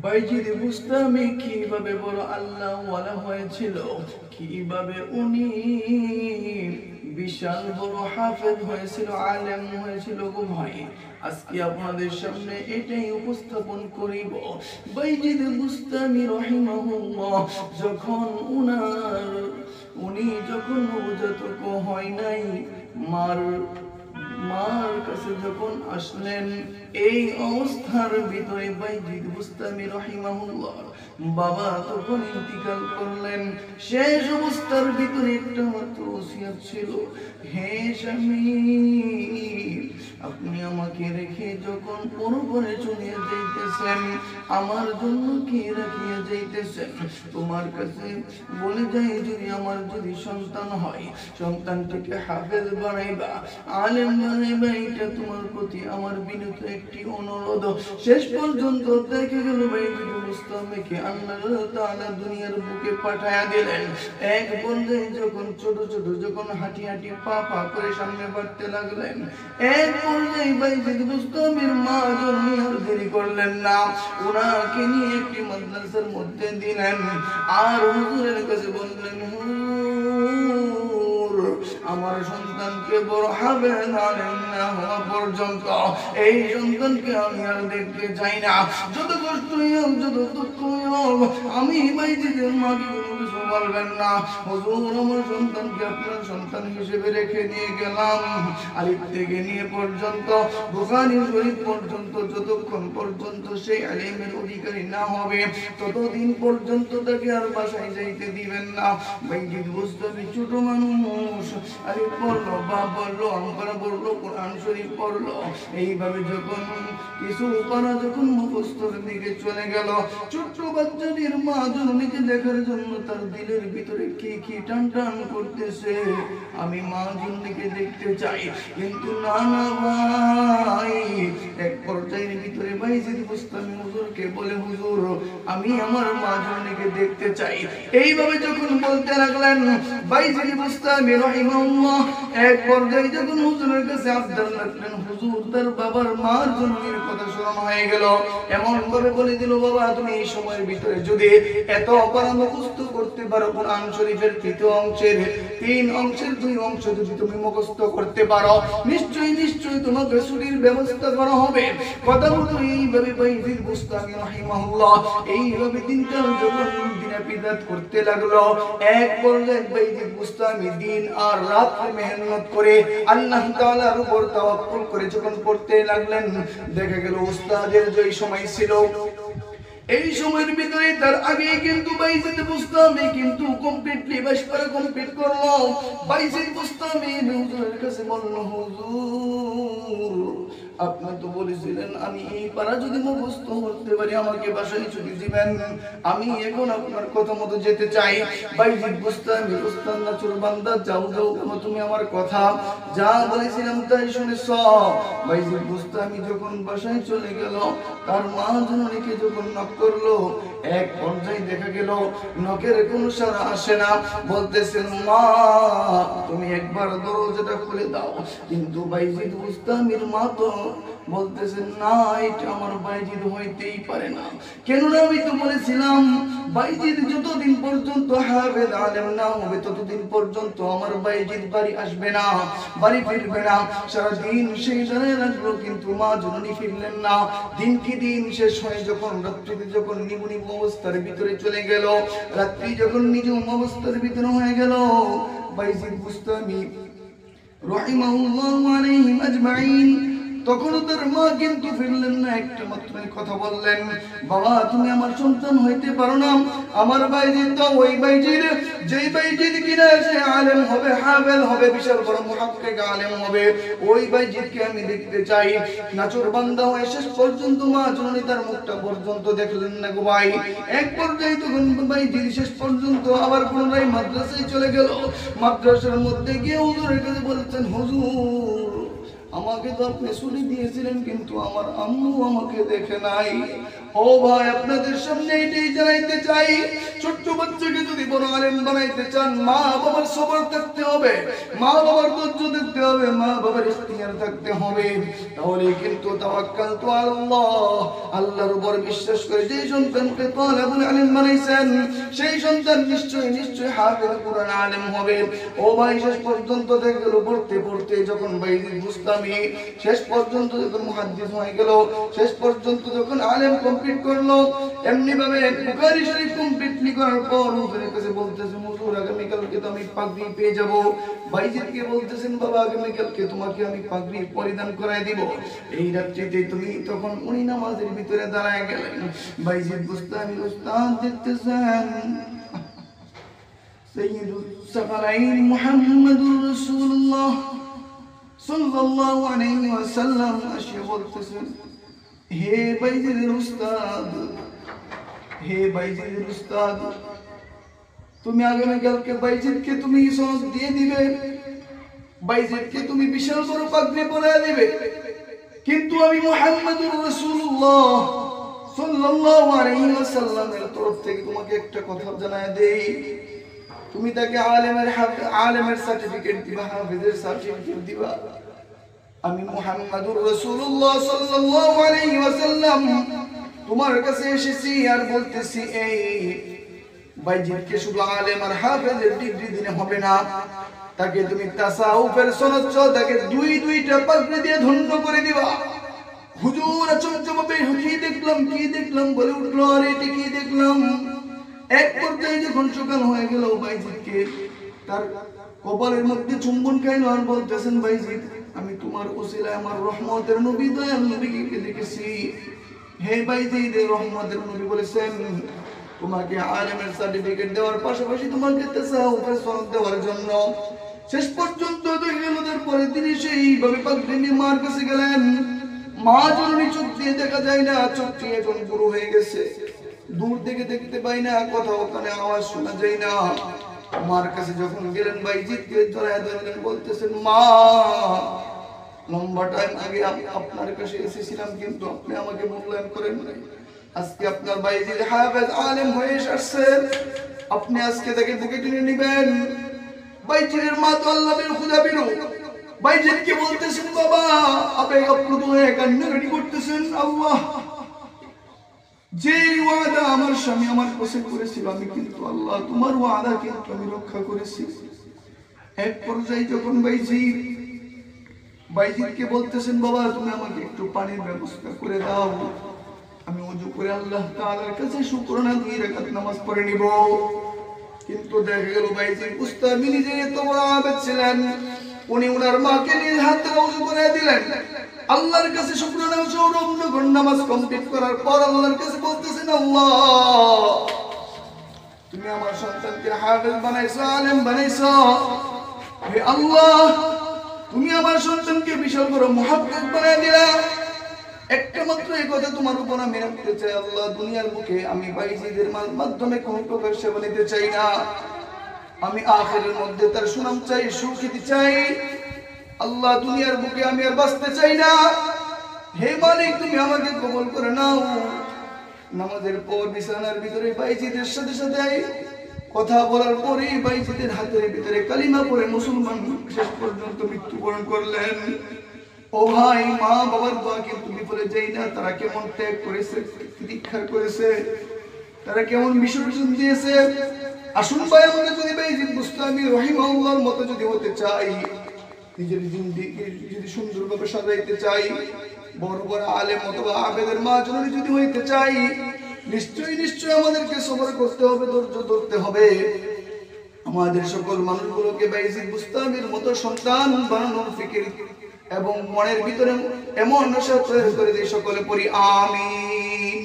বাইজিদ বুস্তামি কিভাবে বড় আল্লাহ ওয়ালা হয়েছিল, কিভাবে উনি বিশাল বড় হাফেজ হয়েছিল, আলেম হয়েছিল গো ভাই। আজকে আপনাদের সামনে এটাই উপস্থাপন করিব। বাইজিদ বুস্তামি রহিমাহুল্লাহ যখন উনি যখন নবজাতক হয় নাই, মার কাছে যখন আসলেন, এই অবস্থার ভিতরে বাইজিদ বুস্তামি রহিমাহুল্লাহ বাবা তখন ইন্তিকাল করলেন। শেষ অবস্থার ভিতরে একটা মাত্র ওসিয়ত ছিল, হে স্বামী, আপনি আমাকে রেখে যখন পরপরে চলে যাইতেছেন, আমার জন্য কি রাখিয়া যাইতেছেন? তোমার কাছে বলে যাই, যদি আমার যদি সন্তান হয়, সন্তানটিকে হাফেজ বানাইবা, আলেম বানাইবা, এটা তোমার প্রতি আমার বিনীত একটি অনুরোধ। শেষ পর্যন্ত দেখে গেল বাইজিদ বুস্তামিকে আল্লাহ তাআলা দুনিয়ার বুকে পাঠায়া দিলেন। এক পর্যায়ে যখন ছোট ছোট যখন হাঁটি হাঁটি পা পা করে সামনে বাড়তে লাগলেন, এক পর্যায়ে বাইজিদ বুস্তামির মা জননী আর দেরি করলেন না, ওনাকে নিয়ে একটি মাদ্রাসার মধ্যে দিলেন। আর হুজুরের কাছে বললেন, হুজুর, আমার সন্তানকে বড় হাফেজ আলেম না হওয়া পর্যন্ত এই সন্তানকে আমি আর দেখতে চাই না। যত কষ্টই হোক, যত দুঃখই হোক, আমি বাইজিদের মাকে কোনো কিছু বলবেন না। হুজুর, আমার সন্তানকে আপনার সন্তান হিসেবে রেখে নিয়ে গেলাম। আলিফ থেকে নিয়ে পর্যন্ত বুখারী শরীফ পর্যন্ত যতক্ষণ পর্যন্ত সেই আলিমের অধিকারী না হবে, ততদিন পর্যন্ত তাকে আর বাসায় যাইতে দিবেন না। বাইজিদ বুস্তামি ছোট মানুষ, আলিফ পড়লো, বা পড়লো, আনকারা পড়লো, কোরআন শরীফ পড়লো। এইভাবে যখন কিছু পারা যখন মুখস্থর দিকে চলে গেল, ছোট্ট বাচ্চাটির মা জননীকে দেখার জন্য তার দিলের ভিতরে কি কি টান টান করতেছে, আমি মা জননীকে দেখতে চাই। কিন্তু না না ভাই, এক পর্যায়ের ভিতরে বাইজিদ বুস্তামি হুজুরকে বলে, হুজুর, আমি আমার মা জননীকে দেখতে চাই। এইভাবে যখন বলতে লাগলেন, বাইজিদ বুস্তামি রাহিমাহুল্লাহ এক পর্যায়ে যখন হুজুরের কাছে আবদার রাখলেন, হুজুর তার বাবার মার জননীর কথা স্মরণ হয়ে গেল। এমন ভাবে বলে দিল, বাবা, তুমি এই সময়ের ভিতরে যদি এত অপার মুখস্থ করতে পারো, কোরআন শরীফের 3 অংশের 2 অংশ যদি তুমি মুখস্থ করতে পারো, নিশ্চয়ই নিশ্চয়ই তোমাকে ছুটির ব্যবস্থা করা হবে। কথা বলতো এইভাবে বাইজিদ বুস্তামি রাহিমাহুল্লাহ এইভাবে দিনকাল যখন দিনাপিদাত করতে লাগলো, এক পর্যায়ে বাইজিদ বুস্তামি দিন আর রাত মেহনত করে আল্লাহ তাআলার উপর তাওয়াক্কুল করে যখন পড়তে লাগলেন, দেখা গেল উস্তাদের যে সময় ছিল, এই সময়ের ভিতরে তার আগে কিন্তু বাইজিদ বুস্তামি কিন্তু কমপ্লিটলি 22 পারা কমপ্লিট করলো। বাইজিদ বুস্তামি হুজুরের কাছে বলল, হুজুর, আপনি তো বলেছিলেন আমি এই পারা যদি মুখস্থ করতে পারি আমাকে বাসায় ছুটি দিবেন, আমি এখন আপনার কথা মতো যেতে চাই। বাইজিদ বুস্তামি, উস্তাদ নাচুর বান্দা, যাও যাও, তুমি আমার কথা যা বলেছিলাম তাই শুনেছ। বাইজিদ বুস্তামি যখন বাসায় চলে গেল, তার মা জননীকে যখন নক করলো, এক পর্যায়ে দেখা গেল নকের কোনো সাড়া আসে না। বলতেছেন, মা, তুমি একবার দরজাটা খুলে দাও। কিন্তু বাইজিদ বুস্তামির মা তো বলতেছেন, না, এটা আমার বাইজিদ হইতেই পারে না। কেননা আমি তো বলেছিলাম বাইজিদ যতদিন পর্যন্ত হাফেজ আলেম না হবে ততদিন পর্যন্ত আমার বাইজিদ বাড়ি আসবে না, বাড়ি ফিরবে না। সারাদিন সেই দাঁড়িয়ে রাখলো, কিন্তু মা জননী ফিরলেন না। দিন কি দিন শেষ হয়ে যখন রাত্রিতে যখন নিবুনি অবস্থার ভিতরে চলে গেল, রাত্রি যখন নিঝুম অবস্থার ভিতরে হয়ে গেল, বাইজিদ বুস্তামি রাহিমাহুল্লাহু আলাইহিম আজমাইন তখন তার মা কিন্তু ফিরলেন না, একটা মাত্র কথা বললেন, বাবা, তুমি আমার সন্তান হইতে পারো না। আমার বাইজিদ তো ওই বাইজিদ, যেই বাইজিদ কিনা সে আলেম হবে, হাফেজ হবে, বিশাল বড় মুহাক্কিক আলেম হবে, ওই বাইজিদকে আমি দেখতে চাই। নাচুর বান্দা হয়ে শেষ পর্যন্ত মা জননী তার মুখটা পর্যন্ত দেখলেন না গো ভাই। এক পর্যায়ে তখন বাইজিদ শেষ পর্যন্ত আবার পুনরায় মাদ্রাসায় চলে গেল। মাদ্রাসার মধ্যে গিয়ে হুজুরের কাছে বলছেন, হুজুর, আমাকে তো আপনি ছুটি দিয়েছিলেন, কিন্তু আমার আম্মু আমাকে দেখে নাই, ও ভাই আপনাদের সামনে এটাই জানাইতে চাই, ছোট্ট বাচ্চাকে যদি বড় আলেম বানাইতে চান মা বাবার সবর থাকতে হবে, মা বাবার ধৈর্য থাকতে হবে, মা বাবার ইখতিয়ার থাকতে হবে, তাহলে কিন্তু তাওয়াক্কালতু আলাল্লাহ, আল্লাহর উপর বিশ্বাস করে যে সন্তানকে তালেবুল ইলম বানাইছেন সেই সন্তান নিশ্চয়ই হাফেজ কুরআন আলেম হবে। ও ভাই শেষ পর্যন্ত দেখে গেল পড়তে পড়তে যখন বাইজিদ বুস্তামি শেষ পর্যন্ত যখন মুহাদ্দিস হয়ে গেল, শেষ পর্যন্ত যখন আলেম কমপ্লিট করলো, এমনি ভাবে বুখারী শরীফ কমপ্লিটলি করার পর হুজুরের কাছে বলতেছেন হুজুর আগামী কালকে তো আমি পাগড়ি পেয়ে যাব। বাইজিদকে বলতেছেন বাবা আগামী কালকে তোমাকে আমি পাগড়ি পরিধান করায় দিব। এই রাত্রিতে তুমি তখন উনি নামাজের ভিতরে দাঁড়ায় গেলেন। বাইজিদ বুস্তামি উস্তাদ দেখতেছেন সাইয়্যিদুস সাকালাইন মুহাম্মাদুর রাসূলুল্লাহ সাল্লাল্লাহু আলাইহি ওয়াসাল্লাম আসে বলতেছেন, হে বাইজিদের উস্তাদ, হে বাইজিদের উস্তাদ, তুমি আগামীকালকে বাইজিদকে তুমি সনদ দিয়ে দিবে, বাইজিদকে তুমি বিশাল বড় পাগড়ি পরায় দিবে, কিন্তু আমি মুহাম্মাদুর রাসূলুল্লাহ সাল্লাল্লাহু আলাইহি ওয়াসাল্লামের তরফ থেকে তোমাকে একটা কথা জানায় দেই, তুমি তাকে আলেমের সার্টিফিকেট দিবা, হাফেজের সার্টিফিকেট দিবা। আমি মুহাম্মাদুর রাসূলুল্লাহ সাল্লাল্লাহু আলাইহি ওয়াসাল্লাম তোমার কাছে এসেছি আর বলতেছি এই বাইজিদকে শুধু আলেম আর হাফেজের ডিগ্রি দিলে হবে না, তাকে তুমি তাসাউফের সনদ সহ তাকে দুইটা পাগড়ি দিয়ে ধন্য করে দিবা। হুজুর আচমকাভাবে কি দেখলাম বলে উঠলো, আর এটা কি দেখলাম। এক পর্যায়ে যখন সকাল হয়ে গেল বাইজিদকে তার কপালের মধ্যে চুম্বন খাইলো আর বলতেছেন বাইজিদ আমি তোমার ওসিলায় আমার রহমতের নবী দয়াল নবীকে দেখেছি। হে বাইজিদ রহমতের নবী বলেছেন তোমাকে আলেমের সার্টিফিকেট দেওয়ার পাশাপাশি তোমাকে তাসাউফের সনদ দেওয়ার জন্য। শেষ পর্যন্ত দেখে গেল তারপরে তিনি সেইভাবে পাগড়ি নিয়ে মার কাছে গেলেন। মা জননী চোখ দিয়ে দেখা যায় না, চোখটি এখন পুরো হয়ে গেছে, দূর থেকে দেখতে পাই না, কোথাও ওখানে আওয়াজ শোনা যায় না। মার কাছে যখন গেলেন বাইজিদকে ধরায় ধরলেন, বলতেছেন মা লম্বা টাইম আগে আপনার কাছে এসেছিলাম কিন্তু আপনি আমাকে মূল্যায়ন করেন নাই, আজকে আপনার বাইজিদ হাফেজ আলেম হয়ে আসছে, আপনি আজকে তাকে বুকে টেনে নেবেন। বাইজিদের মা তো আল্লাহর খুদা বিরু, বাইজিদকে বলতেছেন বাবা আবেগ আপ্লুত হয়ে কান্নাকাটি করতেছেন, আল্লাহ যে ওয়াদা আমার স্বামী আমার কাছে করেছিল আমি কিন্তু আল্লাহ তোমার ওয়াদা কিন্তু আমি রক্ষা করেছি। এক পর্যায়ে যখন বাইজিদকে বলতেছেন বাবা তুমি আমাকে একটু পানির ব্যবস্থা করে দাও, আমি ওযু করে আল্লাহ তাআলার কাছে শুকরানা 2 রাকাত নামাজ পড়ে নিব। কিন্তু দেখা গেল বাইজিদ বুস্তামি নিজে এত বড় আবেদ ছিলেন, উনি ওনার মাকে নিজ হাতে ওযু করে দিলেন, আল্লাহর কাছে শুকরানা সৌরভ নামাজ কমপ্লিট করার পর আল্লাহর কাছে বলতেছেন আল্লাহ তুমি আমার সন্তানকে হাফেজ বানাইছো, আলেম বানাইছো, হে আল্লাহ তুমি আমার সন্তানকে বিশাল বড় মুহাদ্দিস বানায় দিলা। একটা মাত্র এই কথা তোমার উপর আমি রাখতে চাই আল্লাহ, দুনিয়ার মুখে আমি বাইজিদের মাধ্যমে কোনো প্রকার সেবা নিতে চাই না, আমি আখিরের মধ্যে তার সুনাম চাই, সুখ্যাতি চাই। আল্লাহ দুনিয়ার বুকে আমি আর বাঁচতে চাই না, হে মালিক তুমি আমাকে কবুল করে নাও। নামাজের পর বিছানার ভিতরে বাইজিদের সাথে কথা বলার পরে বাইজিদের হাতের ভিতরে কালিমা পড়ে মুসলমান শেষ পর্যন্ত মৃত্যুবরণ করলেন। ও ভাই মা বাবার দোয়া কিন্তু বিফলে যায় না, তারা কেমন ত্যাগ করেছে, দীক্ষা করেছে, তারা কেমন বিসর্জন দিয়েছে। আসুন ভাই আমরা যদি বাইজিদ বুস্তামি রাহিমাহুল্লাহর মতো যদি হতে চাই, নিজের জিন্দেগি যদি সুন্দরভাবে সাজাইতে চাই, বড় বড় আলেম অথবা আবেদের মা জননী যদি হইতে চাই, নিশ্চয়ই আমাদেরকে সবর করতে হবে, ধৈর্য ধরতে হবে। আমাদের সকল মানুষগুলোকে বাইজিদ বুস্তামির মতো সন্তান বানানোর ফিকির এবং মনের ভিতরে এমন নেশা তৈরি করে দিয়ে সকলে পড়ি আমিন।